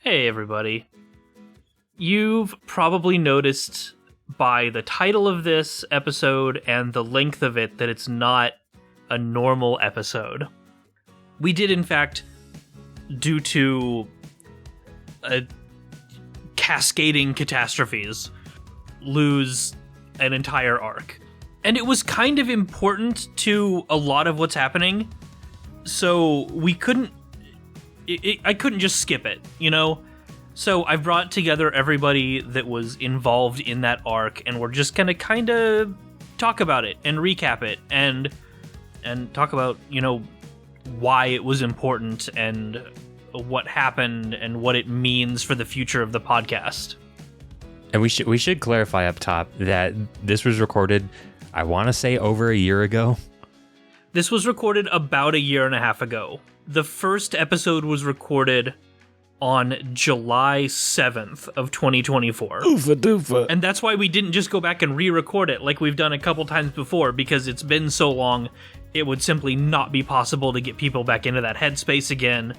Hey everybody. You've probably noticed by the title of this episode and the length of it that it's not a normal episode. We did, in fact, due to cascading catastrophes, lose an entire arc. And it was kind of important to a lot of what's happening, so we couldn't I couldn't just skip it, you know? So I've brought together everybody that was involved in that arc, and we're just gonna kind of talk about it and recap it and talk about, you know, why it was important and what happened and what it means for the future of the podcast. And we should clarify up top that this was recorded, I want to say, over a year ago. This was recorded about a year and a half ago. The first episode was recorded on July 7th of 2024. Oofa doofa. And that's why we didn't just go back and re-record it like we've done a couple times before, because it's been so long, it would simply not be possible to get people back into that headspace again.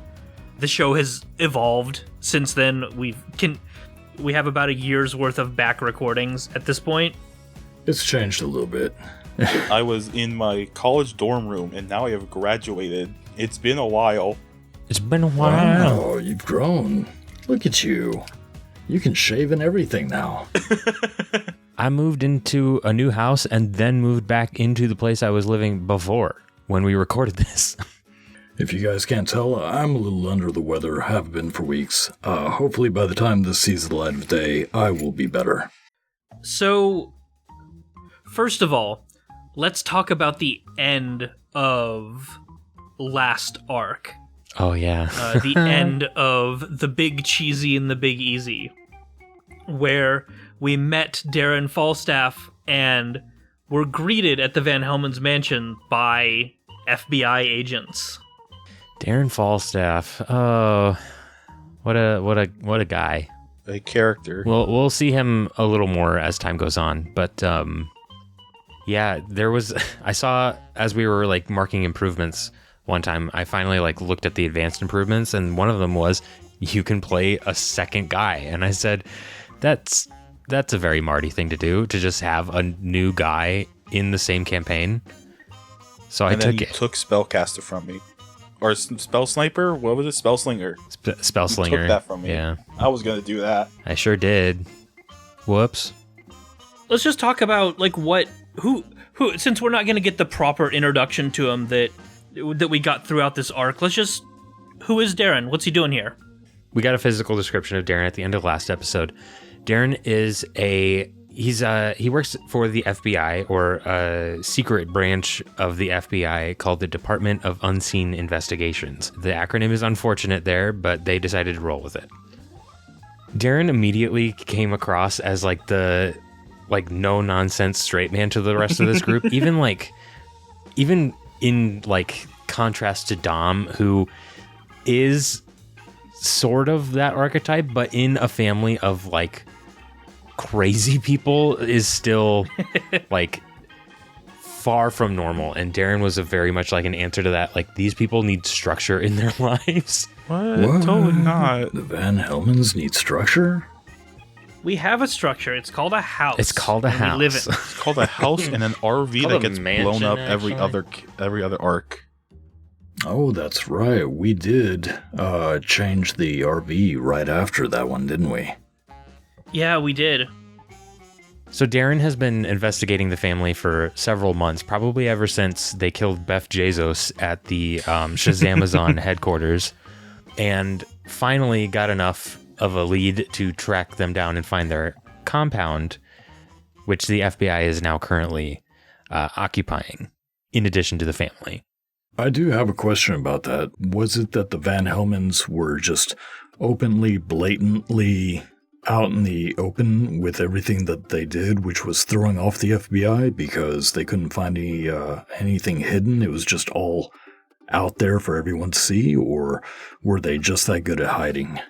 The show has evolved since then. We have about a year's worth of back recordings at this point. It's changed a little bit. I was in my college dorm room, and now I have graduated. It's been a while. It's been a while. Wow, you've grown. Look at you. You can shave and everything now. I moved into a new house and then moved back into the place I was living before when we recorded this. If you guys can't tell, I'm a little under the weather, have been for weeks. Hopefully by the time this sees the light of day, I will be better. So, first of all, let's talk about the end of last arc. Oh, yeah. The end of The Big Cheesy and The Big Easy, where we met Darren Falstaff and were greeted at the Van Helmon's mansion by FBI agents. Darren Falstaff. Oh, what a guy. A character. We'll see him a little more as time goes on, but yeah, I saw as we were like marking improvements one time, I finally like looked at the advanced improvements, and one of them was you can play a second guy, and I said that's a very Marty thing to do, to just have a new guy in the same campaign. So I took it. Took Spellcaster from me. Or Spell Sniper? What was it? Spell Slinger. Spell Slinger. Took that from me. Yeah. I was going to do that. I sure did. Whoops. Let's just talk about like who since we're not going to get the proper introduction to him that we got throughout this arc. Who is Darren? What's he doing here? We got a physical description of Darren at the end of last episode. Darren is he works for the FBI, or a secret branch of the FBI called the Department of Unseen Investigations. The acronym is unfortunate there, but they decided to roll with it. Darren immediately came across as like the no nonsense straight man to the rest of this group. even in like contrast to Dom, who is sort of that archetype, but in a family of like crazy people is still like far from normal. And Darren was very much like an answer to that. Like, these people need structure in their lives. What? Totally not. The Van Helmons need structure? We have a structure. It's called a house. It's called a house. We live in. It's called a house and an RV Called that a gets mansion, blown up actually. every other arc. Oh, that's right. We did change the RV right after that one, didn't we? Yeah, we did. So Darren has been investigating the family for several months, probably ever since they killed Beth Jesus at the Shazamazon headquarters, and finally got enough of a lead to track them down and find their compound, which the FBI is now currently occupying, in addition to the family. I do have a question about that. Was it that the Van Helmons were just openly, blatantly out in the open with everything that they did, which was throwing off the FBI because they couldn't find anything hidden? It was just all out there for everyone to see, or were they just that good at hiding?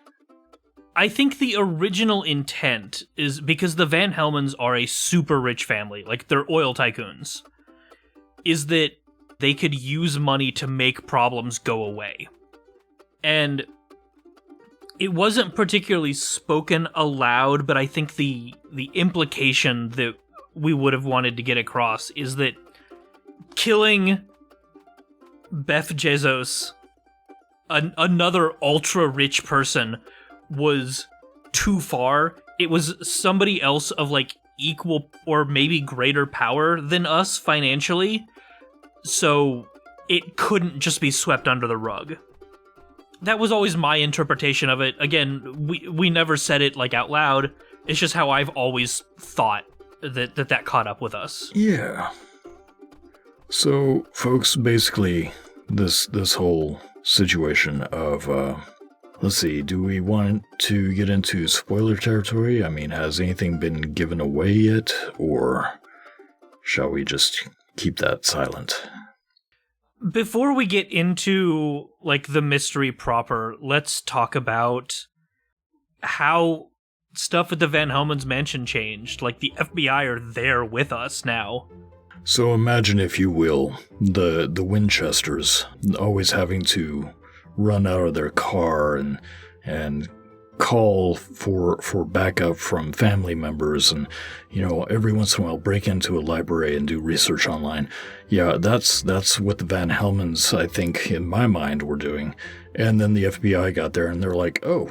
I think the original intent is because the Van Helmons are a super rich family, like they're oil tycoons, is that they could use money to make problems go away. And It wasn't particularly spoken aloud, but I think the implication that we would have wanted to get across is that killing Beth Jesus, another ultra-rich person, was too far. It was somebody else of, like, equal or maybe greater power than us financially, so it couldn't just be swept under the rug. That was always my interpretation of it. Again, we never said it, like, out loud. It's just how I've always thought that caught up with us. Yeah. So, folks, basically, this whole situation of, let's see, do we want to get into spoiler territory? I mean, has anything been given away yet, or shall we just keep that silent? Before we get into, like, the mystery proper, let's talk about how stuff at the Van Helmon's mansion changed. Like, the FBI are there with us now. So imagine, if you will, the Winchesters always having to run out of their car and call for backup from family members, and, you know, every once in a while break into a library and do research online. Yeah, that's what the Van Helmons, I think, in my mind, were doing. And then the FBI got there and they're like, oh,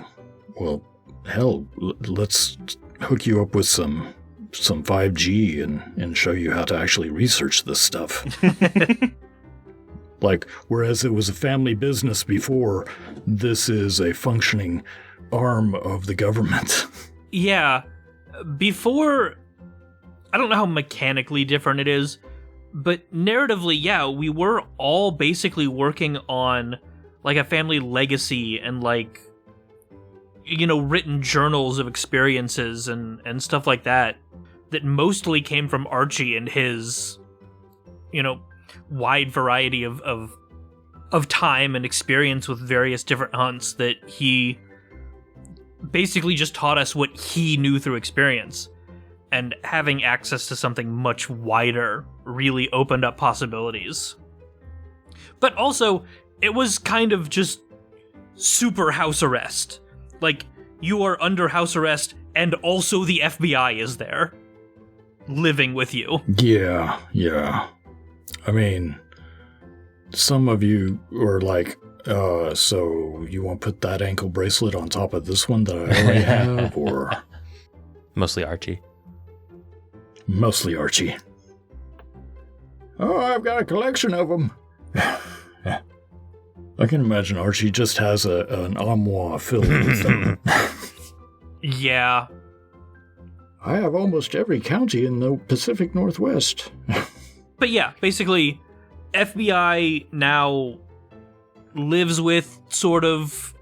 well, hell, let's hook you up with some 5G and show you how to actually research this stuff. Like, whereas it was a family business before, this is a functioning arm of the government. Yeah. Before, I don't know how mechanically different it is, but narratively, yeah, we were all basically working on, like, a family legacy and, like, you know, written journals of experiences and stuff like that mostly came from Archie and his, you know, wide variety of time and experience with various different hunts that he basically just taught us what he knew through experience. And having access to something much wider really opened up possibilities. But also, it was kind of just super house arrest. Like, you are under house arrest, and also the FBI is there, living with you. Yeah. I mean, some of you were like, so you want to put that ankle bracelet on top of this one that I already have, or... Mostly Archie. Mostly Archie. Oh, I've got a collection of them. I can imagine Archie just has an armoire filled with them. Yeah. I have almost every county in the Pacific Northwest. But yeah, basically, FBI now lives with sort of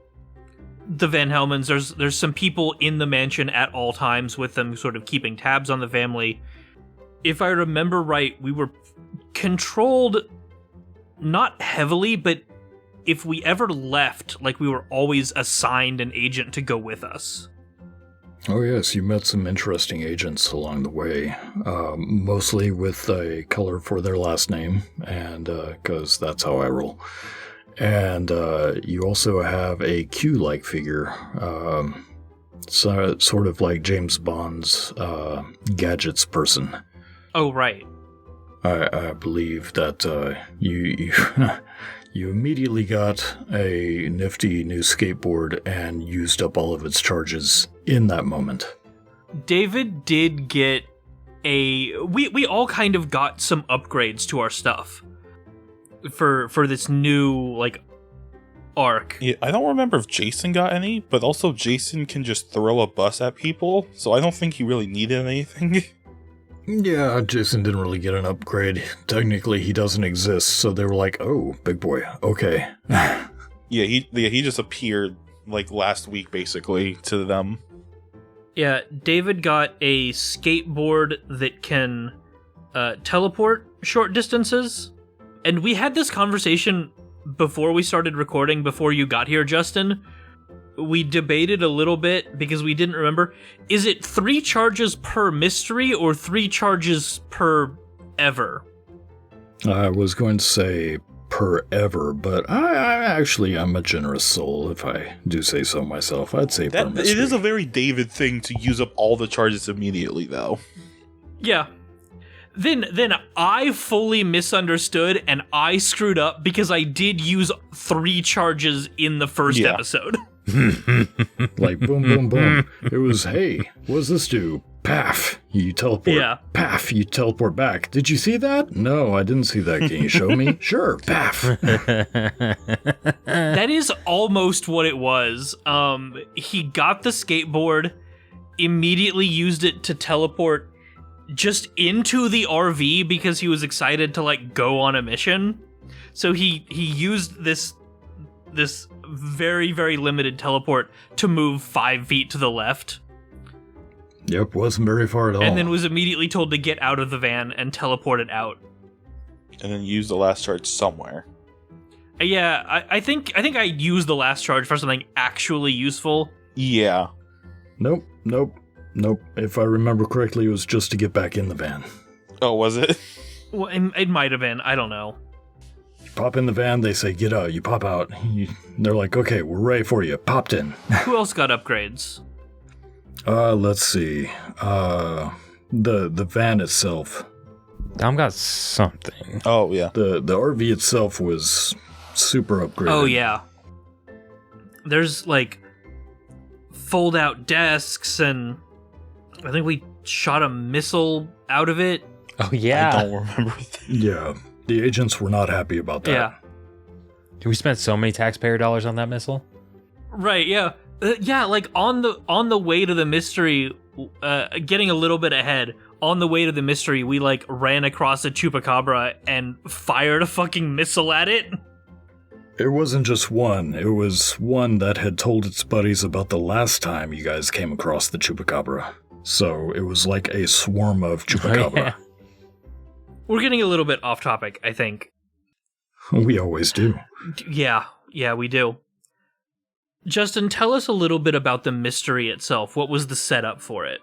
the Van Helmons. There's some people in the mansion at all times with them, sort of keeping tabs on the family. If I remember right, we were controlled, not heavily, but if we ever left, like, we were always assigned an agent to go with us. Oh yes, you met some interesting agents along the way, mostly with a color for their last name, and because that's how I roll. And you also have a Q-like figure, sort of like James Bond's gadgets person. Oh, right. I believe that you you immediately got a nifty new skateboard and used up all of its charges in that moment. David did get we all kind of got some upgrades to our stuff for this new, like, arc. Yeah, I don't remember if Jason got any, but also Jason can just throw a bus at people, so I don't think he really needed anything. Yeah, Jason didn't really get an upgrade. Technically, he doesn't exist, so they were like, oh, big boy, okay. he just appeared, like, last week, basically, to them. Yeah, David got a skateboard that can teleport short distances. And we had this conversation before we started recording, before you got here, Justin. We debated a little bit because we didn't remember. Is it 3 charges per mystery or 3 charges per ever? I was going to say per ever, but I'm a generous soul, if I do say so myself. I'd say per mystery. It is a very David thing to use up all the charges immediately, though. Yeah. Then I fully misunderstood and I screwed up because I did use 3 charges in the first episode. Like, boom, boom, boom. It was, hey, what does this do? Paff, you teleport. Yeah. Paff, you teleport back. Did you see that? No, I didn't see that. Can you show me? Sure, paff. That is almost what it was. He got the skateboard, immediately used it to teleport just into the RV because he was excited to like go on a mission. So he used this very, very limited teleport to move 5 feet to the left. Yep, wasn't very far at all. And then was immediately told to get out of the van and teleport it out. And then use the last charge somewhere. Yeah, I think I used the last charge for something actually useful. Yeah. Nope. If I remember correctly, it was just to get back in the van. Oh, was it? Well, it might have been. I don't know. You pop in the van, they say, get out. You pop out. They're like, okay, we're ready for you. Popped in. Who else got upgrades? Let's see. The van itself. Dom got something. Oh, yeah. The RV itself was super upgraded. Oh, yeah. There's, like, fold-out desks, and I think we shot a missile out of it. Oh, yeah. I don't remember that. Yeah. The agents were not happy about that. Yeah. We spent so many taxpayer dollars on that missile. Right, yeah. Yeah, like, on the way to the mystery, getting a little bit ahead, on the way to the mystery, we, like, ran across a chupacabra and fired a fucking missile at it. It wasn't just one. It was one that had told its buddies about the last time you guys came across the chupacabra. So it was like a swarm of chupacabra. Oh, yeah. We're getting a little bit off topic, I think. We always do. Yeah, we do. Justin, tell us a little bit about the mystery itself. What was the setup for it?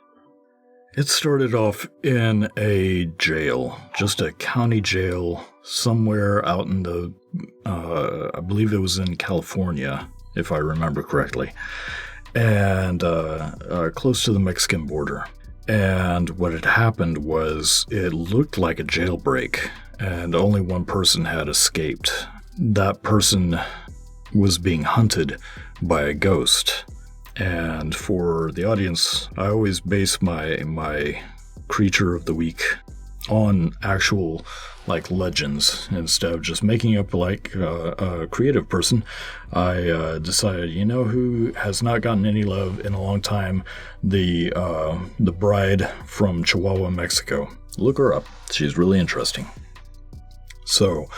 It started off in a jail, just a county jail somewhere out in the, I believe it was in California, if I remember correctly, and close to the Mexican border. And what had happened was it looked like a jailbreak, and only one person had escaped. That person was being hunted by a ghost. And for the audience, I always base my creature of the week on actual, like, legends. Instead of just making up, like, a creative person, I decided, you know who has not gotten any love in a long time? The bride from Chihuahua, Mexico. Look her up. She's really interesting. So,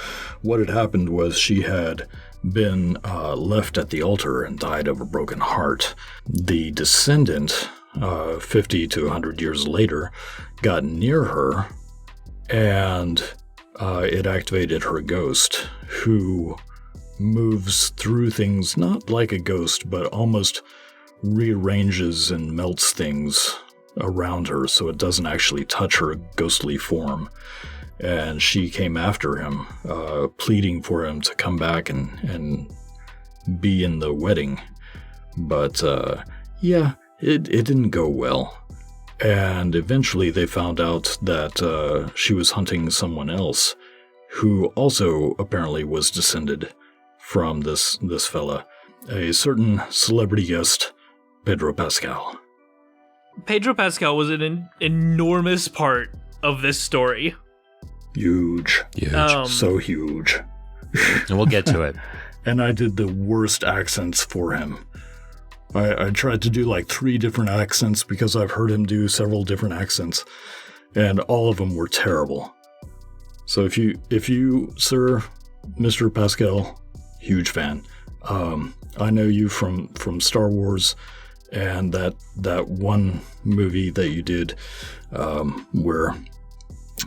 what had happened was she had been left at the altar and died of a broken heart. The descendant, 50 to 100 years later, got near her, and it activated her ghost, who moves through things not like a ghost, but almost rearranges and melts things around her so it doesn't actually touch her ghostly form. And she came after him, pleading for him to come back and be in the wedding. But, yeah, it didn't go well. And eventually they found out that she was hunting someone else, who also apparently was descended from this fella, a certain celebrity guest, Pedro Pascal. Pedro Pascal was an enormous part of this story. Huge. So huge. And we'll get to it. And I did the worst accents for him. I tried to do like 3 different accents because I've heard him do several different accents, and all of them were terrible. So if you, sir, Mr. Pascal, huge fan. I know you from Star Wars and that one movie that you did where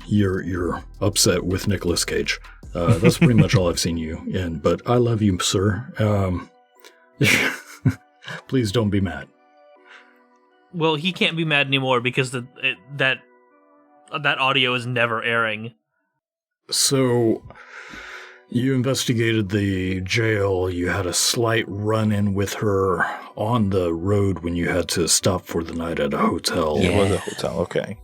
you're upset with Nicolas Cage. That's pretty much all I've seen you in, but I love you, sir. Please don't be mad. Well, he can't be mad anymore because that audio is never airing. So, You investigated the jail. You had a slight run-in with her on the road when you had to stop for the night at a hotel. It was a hotel, okay.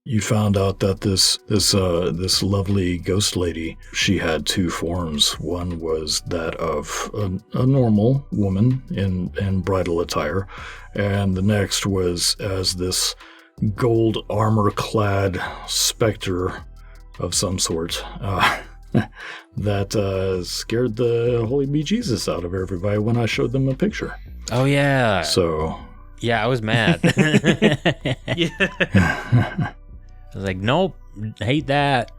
You found out that this lovely ghost lady, she had two forms. One was that of a normal woman in bridal attire, and the next was as this gold armor-clad specter of some sort that scared the holy bejesus out of everybody when I showed them a picture. Oh, yeah. So... Yeah, I was mad. Yeah. I was like, nope, hate that.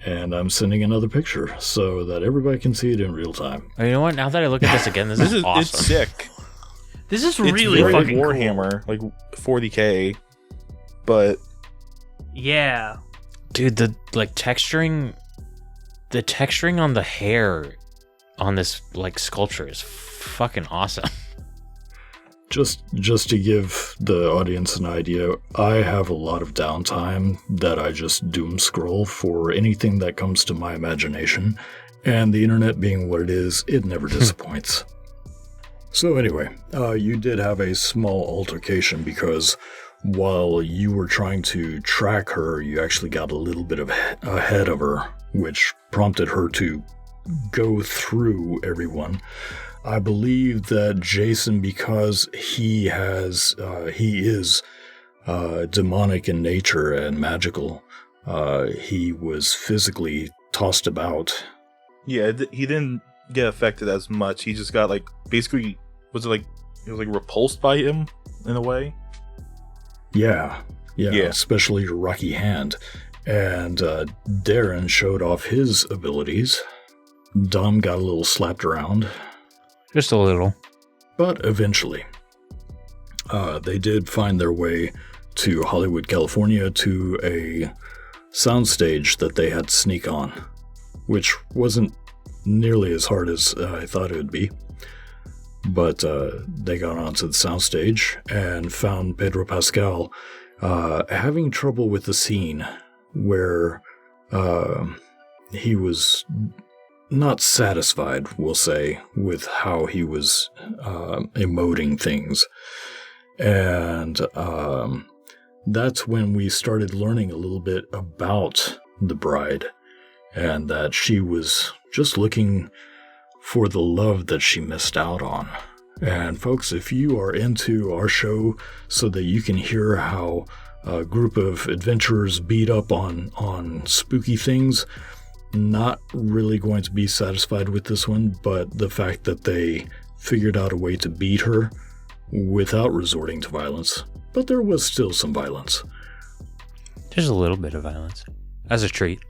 And I'm sending another picture so that everybody can see it in real time. Oh, you know what? Now that I look at this again, this is awesome. It's sick. This is It's really very fucking Warhammer, like 40k, but Yeah. Dude, the texturing on the hair on this sculpture is fucking awesome. Just to give the audience an idea, I have a lot of downtime that I just doom scroll for anything that comes to my imagination, and the internet being what it is, it never disappoints. So anyway, you did have a small altercation because while you were trying to track her, you actually got a little bit ahead of her, which prompted her to go through everyone. I believe that Jason, because he is demonic in nature and magical, he was physically tossed about. yeah, he didn't get affected as much. He just got basically it was repulsed by him in a way. Yeah, especially your rocky hand. And Darren showed off his abilities. Dom got a little slapped around. Just a little. But eventually, they did find their way to Hollywood, California, to a soundstage that they had to sneak on, which wasn't nearly as hard as I thought it would be. But they got onto the soundstage and found Pedro Pascal having trouble with the scene where he was not satisfied, we'll say, with how he was emoting things. And that's when we started learning a little bit about the bride, and that she was just looking for the love that she missed out on. And folks, if you are into our show so that you can hear how a group of adventurers beat up on spooky things, not really going to be satisfied with this one, but the fact that they figured out a way to beat her without resorting to violence. But there was still some violence. Just a little bit of violence. As a treat.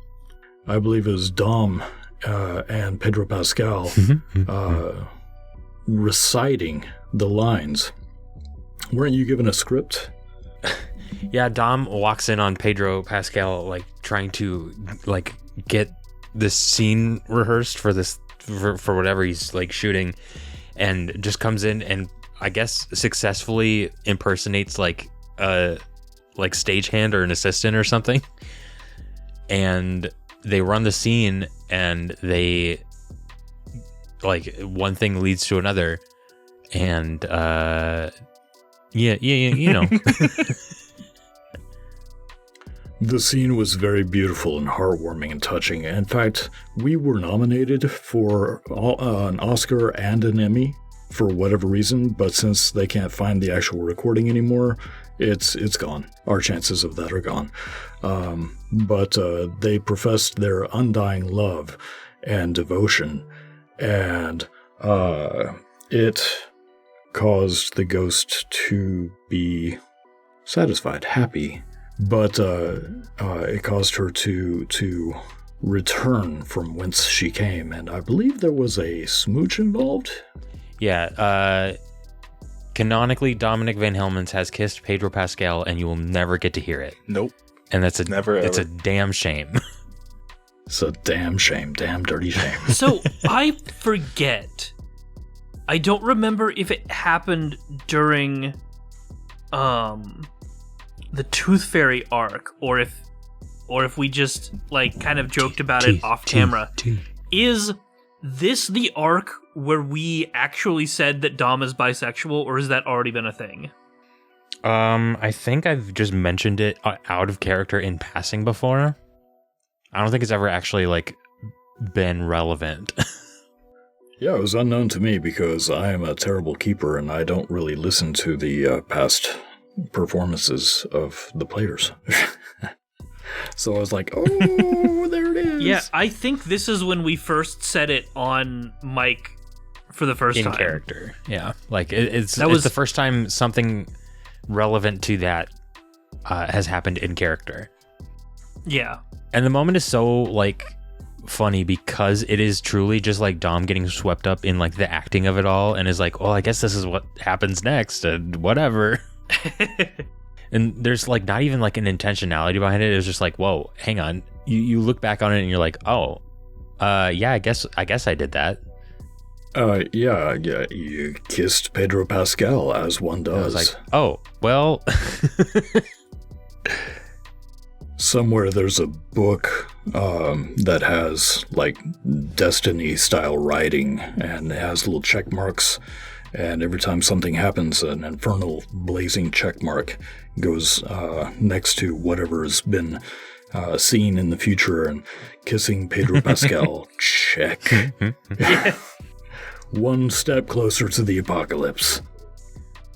I believe it was Dom and Pedro Pascal reciting the lines. Weren't you given a script? Yeah, Dom walks in on Pedro Pascal, trying to, get this scene rehearsed for this, for whatever he's, shooting, and just comes in and, I guess, successfully impersonates, a stagehand or an assistant or something. And they run the scene, and they, one thing leads to another, and, you know. The scene was very beautiful and heartwarming and touching. In fact, we were nominated for an Oscar and an Emmy for whatever reason, but since they can't find the actual recording anymore, it's gone. Our chances of that are gone. But they professed their undying love and devotion, and it caused the ghost to be satisfied, happy. But it caused her to return from whence she came, and I believe there was a smooch involved. Yeah, canonically, Dominic Van Helmens has kissed Pedro Pascal, and you will never get to hear it. Nope. And that's Never, it's ever. a damn shame. It's a damn shame, damn dirty shame. So I forget. I don't remember if it happened during the Tooth Fairy arc, or if we just kind of joked about it off camera. Is this the arc where we actually said that Dom is bisexual, or has that already been a thing? I think I've just mentioned it out of character in passing before. I don't think it's ever actually, like, been relevant. Yeah, it was unknown to me because I am a terrible keeper and I don't really listen to the past performances of the players. So I was like, oh, there it is. Yeah, I think this is when we first said it on mic for the first time. In character, yeah. Like, it's was the first time something relevant to that has happened in character. Yeah. And the moment is so, like, funny because it is truly just like Dom getting swept up in like the acting of it all and is like, well, I guess this is what happens next and whatever. And there's like not even like an intentionality behind it. It was just like, whoa, hang on. You look back on it and you're like, oh, yeah, I guess I did that. Yeah, you kissed Pedro Pascal as one does. I was like, oh, well. Somewhere there's a book that has like Destiny style writing and it has little check marks, and every time something happens, an infernal blazing check mark goes next to whatever has been seen in the future, and kissing Pedro Pascal, check. One step closer to the apocalypse.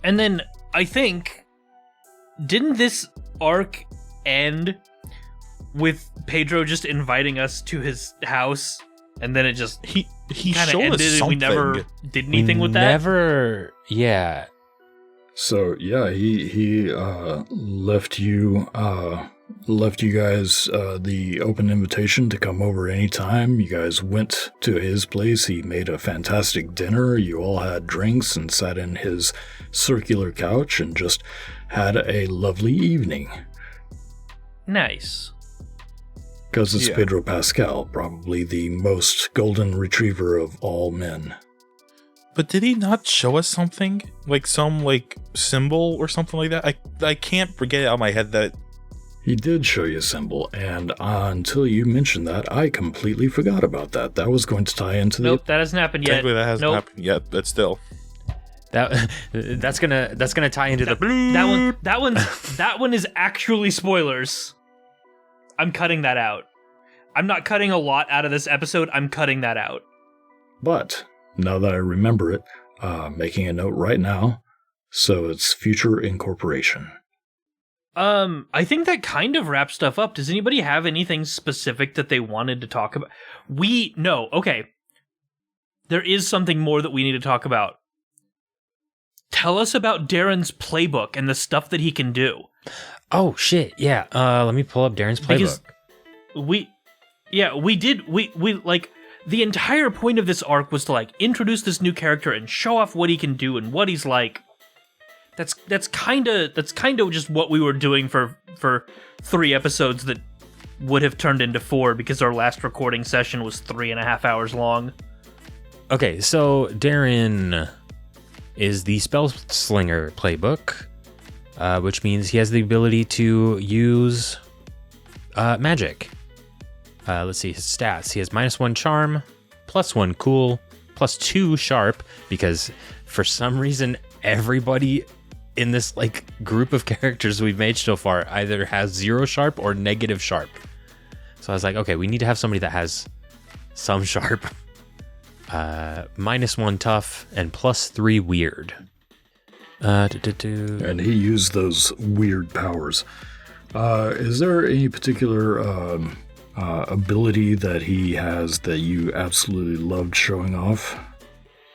And then I think, didn't this arc end with Pedro just inviting us to his house, and then it just He kind of showed ended, us and something. we never did anything with that? Never, yeah. So yeah, he left you guys the open invitation to come over anytime. You guys went to his place. He made a fantastic dinner. You all had drinks and sat in his circular couch and just had a lovely evening. Nice. Because it's Yeah. Pedro Pascal, probably the most golden retriever of all men. But did he not show us something? Like some like symbol or something like that? I can't get it out of my head that He did show you a symbol, and until you mentioned that, I completely forgot about that. That was going to tie into Nope, that hasn't happened yet. technically that hasn't Nope. happened yet, but still. That's gonna tie into the That one is actually spoilers. I'm cutting that out. I'm not cutting a lot out of this episode. I'm cutting that out. But, now that I remember it, making a note right now, so it's future incorporation. I think that kind of wraps stuff up. Does anybody have anything specific that they wanted to talk about? Okay. There is something more that we need to talk about. Tell us about Darren's playbook and the stuff that he can do. Oh shit, yeah. Let me pull up Darren's playbook. Because we like the entire point of this arc was to like introduce this new character and show off what he can do and what he's like. That's kind of just what we were doing for 3 episodes that would have turned into 4 because our last recording session was 3.5 hours long. Okay, so Darren is the Spell Slinger playbook, which means he has the ability to use magic. Let's see his stats. He has -1 charm, +1 cool, +2 sharp, because for some reason everybody in this like group of characters we've made so far either has 0 sharp or negative sharp. So I was like, okay, we need to have somebody that has some sharp. -1 tough and +3 weird. And he used those weird powers. Is there any particular ability that he has that you absolutely loved showing off?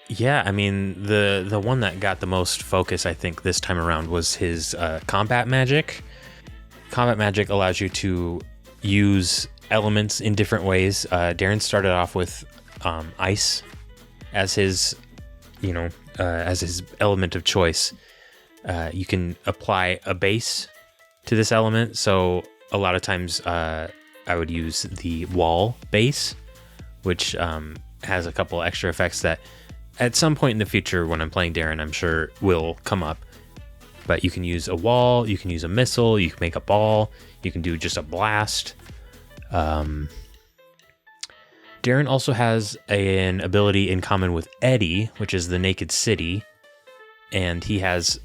Yeah, I mean, the one that got the most focus, I think, this time around was his combat magic. Combat magic allows you to use elements in different ways. Darren started off with ice as his, as his element of choice. You can apply a base to this element, so a lot of times I would use the wall base, which has a couple extra effects that at some point in the future when I'm playing Darren, I'm sure will come up. But you can use a wall, you can use a missile, you can make a ball, you can do just a blast. Darren also has an ability in common with Eddie, which is the Naked City. And he has,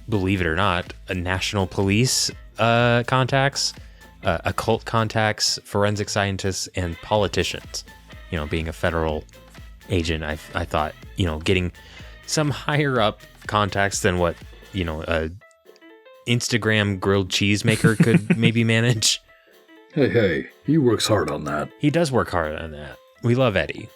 believe it or not, a national police contacts, occult contacts, forensic scientists, and politicians. You know, being a federal agent, I thought, you know, getting some higher up contacts than what, you know, a Instagram grilled cheese maker could maybe manage. Hey, he works hard on that. He does work hard on that. We love Eddie.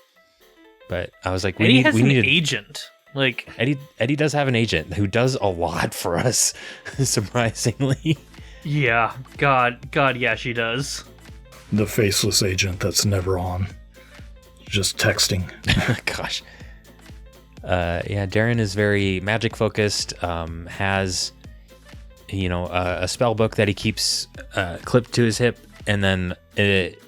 But I was like, Eddie has an agent. Like Eddie does have an agent who does a lot for us, surprisingly. Yeah, God, yeah, she does. The faceless agent that's never on. Just texting. Gosh. Yeah, Darren is very magic focused, has, you know, a spell book that he keeps clipped to his hip, and then it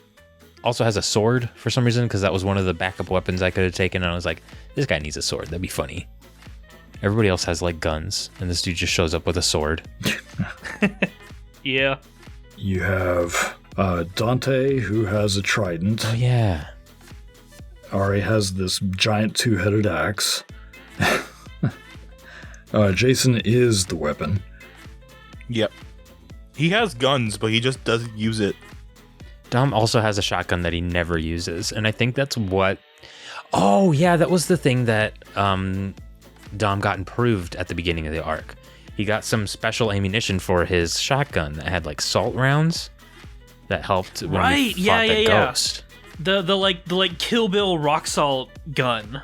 also has a sword for some reason, because that was one of the backup weapons I could have taken, and I was like, this guy needs a sword, that'd be funny. Everybody else has, like, guns, and this dude just shows up with a sword. Yeah. You have Dante, who has a trident. Oh, yeah. Ari has this giant two-headed axe. Jason is the weapon. Yep. He has guns, but he just doesn't use it. Dom also has a shotgun that he never uses, and I think that's what... Oh, yeah, that was the thing that Dom got improved at the beginning of the arc. He got some special ammunition for his shotgun that had, like, salt rounds that helped when he fought the ghost. The like Kill Bill rock salt gun.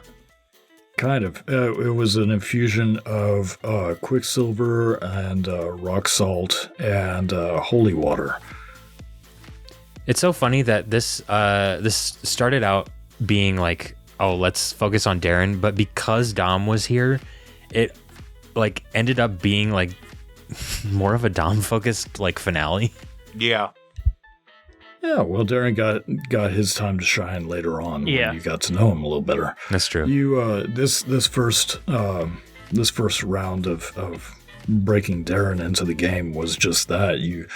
Kind of. It was an infusion of quicksilver and rock salt and holy water. It's so funny that this started out being like, oh, let's focus on Darren, but because Dom was here, it like ended up being like more of a Dom focused like finale. Yeah. Yeah, well, Darren got his time to shine later on. Yeah. When you got to know him a little better. That's true. You this first round of breaking Darren into the game was just that. You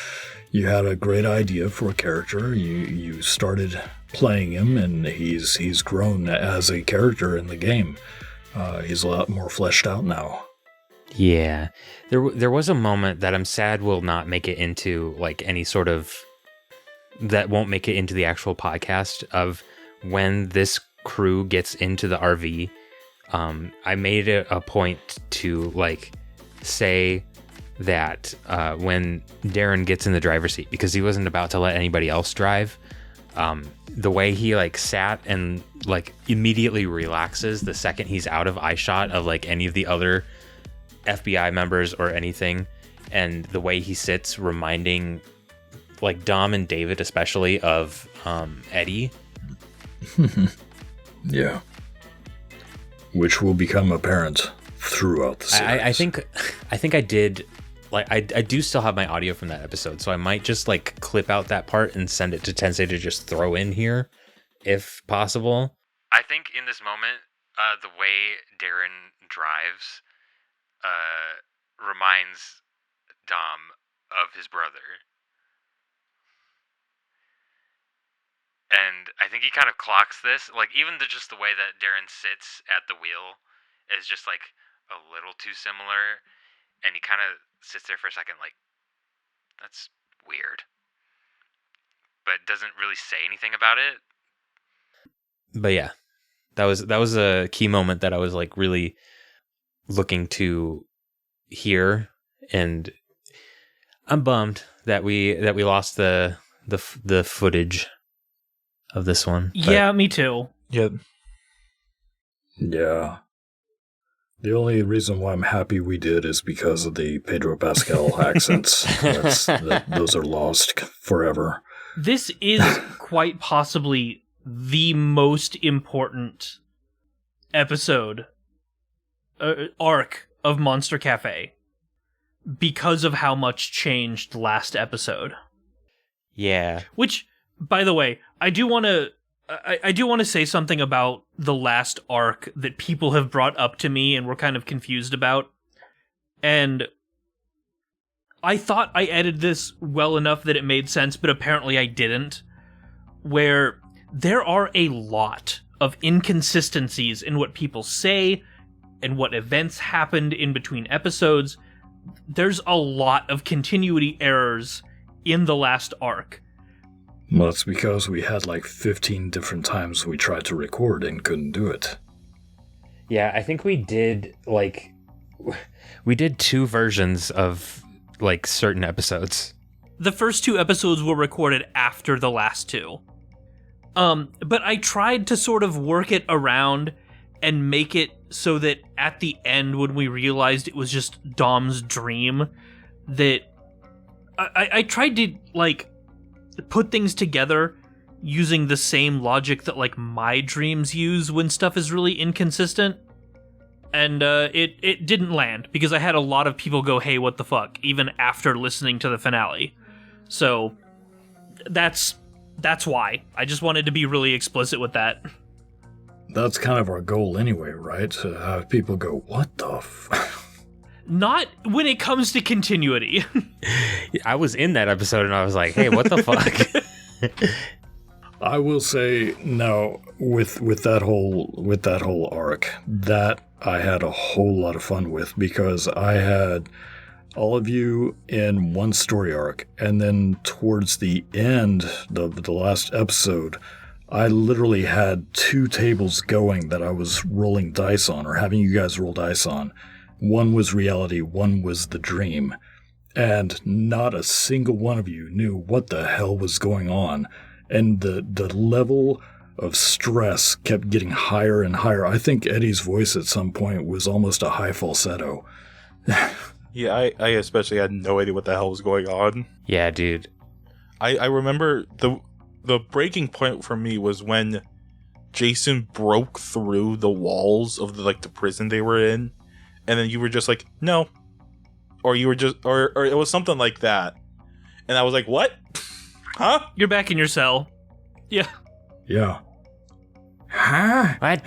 had a great idea for a character. You started playing him, and he's grown as a character in the game. He's a lot more fleshed out now. Yeah, there was a moment that I'm sad will not make it into like any sort of, that won't make it into the actual podcast, of when this crew gets into the RV. I made it a point to like say that when Darren gets in the driver's seat, because he wasn't about to let anybody else drive, the way he like sat and like immediately relaxes the second he's out of eyeshot of like any of the other FBI members or anything, and the way he sits reminding like Dom and David especially of Eddie. Yeah. Which will become apparent throughout the series. I think I did, like, I do still have my audio from that episode, so I might just like clip out that part and send it to Tensei to just throw in here if possible. I think in this moment, the way Darren drives reminds Dom of his brother. And I think he kind of clocks this. Like, even just the way that Darren sits at the wheel is just, like, a little too similar. And he kind of sits there for a second like, that's weird. But doesn't really say anything about it. But yeah, that was a key moment that I was, like, really looking to hear. And I'm bummed that we lost the footage of this one. Yeah, me too. Yeah. Yeah. The only reason why I'm happy we did is because of the Pedro Pascal accents. Those are lost forever. This is quite possibly the most important episode, arc of Monster Cafe, because of how much changed last episode. Yeah. Which, by the way, I do want to say something about the last arc that people have brought up to me and were kind of confused about. And I thought I edited this well enough that it made sense, but apparently I didn't. Where there are a lot of inconsistencies in what people say and what events happened in between episodes. There's a lot of continuity errors in the last arc. Well, it's because we had like 15 different times we tried to record and couldn't do it. Yeah, I think we did two versions of like certain episodes. The first 2 episodes were recorded after the last 2. But I tried to sort of work it around and make it so that at the end, when we realized it was just Dom's dream, that I tried to like put things together using the same logic that like my dreams use when stuff is really inconsistent. And it didn't land because I had a lot of people go, hey, what the fuck, even after listening to the finale. So that's why. I just wanted to be really explicit with that. That's kind of our goal anyway, right? To have people go, what the f... Not when it comes to continuity. I was in that episode and I was like, hey, what the fuck? I will say, no, with that whole arc, that I had a whole lot of fun with, because I had all of you in one story arc, and then towards the end, the last episode, I literally had 2 tables going that I was rolling dice on, or having you guys roll dice on. One was reality, one was the dream. And not a single one of you knew what the hell was going on. And the level of stress kept getting higher and higher. I think Eddie's voice at some point was almost a high falsetto. Yeah, I especially had no idea what the hell was going on. Yeah, dude. I remember the breaking point for me was when Jason broke through the walls of the prison they were in, and then you were just like, no. Or you were just or it was something like that. And I was like, what? Huh? You're back in your cell. Yeah. Yeah. Huh? What?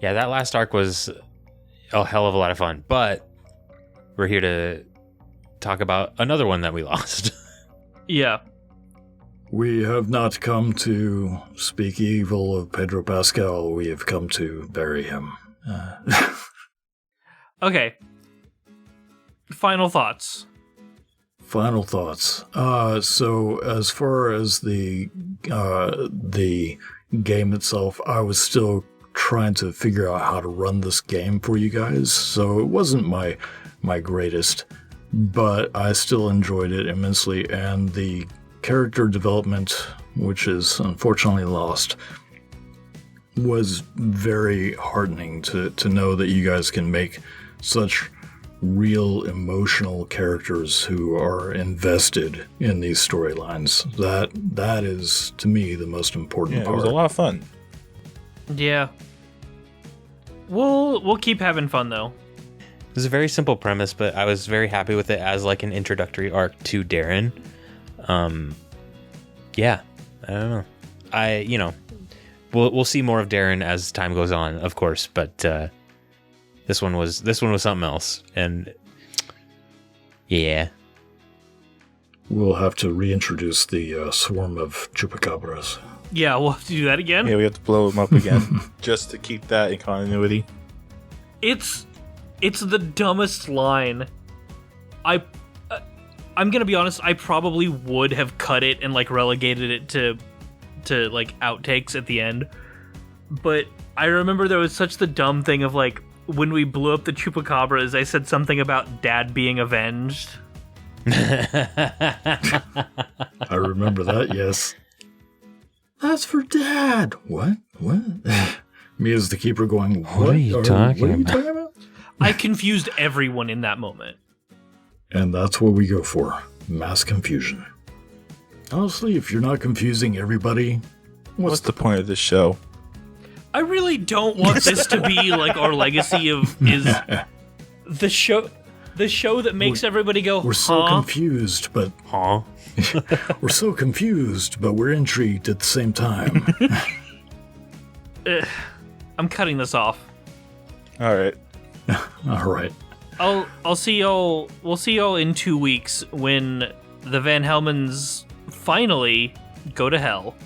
Yeah, that last arc was a hell of a lot of fun, but we're here to talk about another one that we lost. Yeah. We have not come to speak evil of Pedro Pascal. We have come to bury him. Okay. Final thoughts. Final thoughts. So as far as the game itself, I was still trying to figure out how to run this game for you guys. So it wasn't my greatest, but I still enjoyed it immensely. And the character development, which is unfortunately lost, was very heartening to know that you guys can make such real emotional characters who are invested in these storylines. That is, to me, the most important part. It was a lot of fun. Yeah. We'll keep having fun though. It was a very simple premise, but I was very happy with it as like an introductory arc to Darren. Yeah, I don't know. We'll see more of Darren as time goes on, of course, but this one was something else, and yeah. We'll have to reintroduce the swarm of chupacabras. Yeah, we'll have to do that again. Yeah, we have to blow them up again just to keep that in continuity. It's the dumbest line. I'm gonna be honest, I probably would have cut it and relegated it to outtakes at the end. But I remember there was such the dumb thing of when we blew up the chupacabras, I said something about Dad being avenged. I remember that, yes. That's for Dad. What? Me as the keeper going, what are you talking about? I confused everyone in that moment. And that's what we go for. Mass confusion. Honestly, if you're not confusing everybody, what's the point of this show? I really don't want this to be our legacy is the show that makes everybody go, we're so confused, but we're so confused, but we're intrigued at the same time. I'm cutting this off. All right. All right. I'll see y'all. We'll see y'all in 2 weeks when the Van Helmens finally go to hell.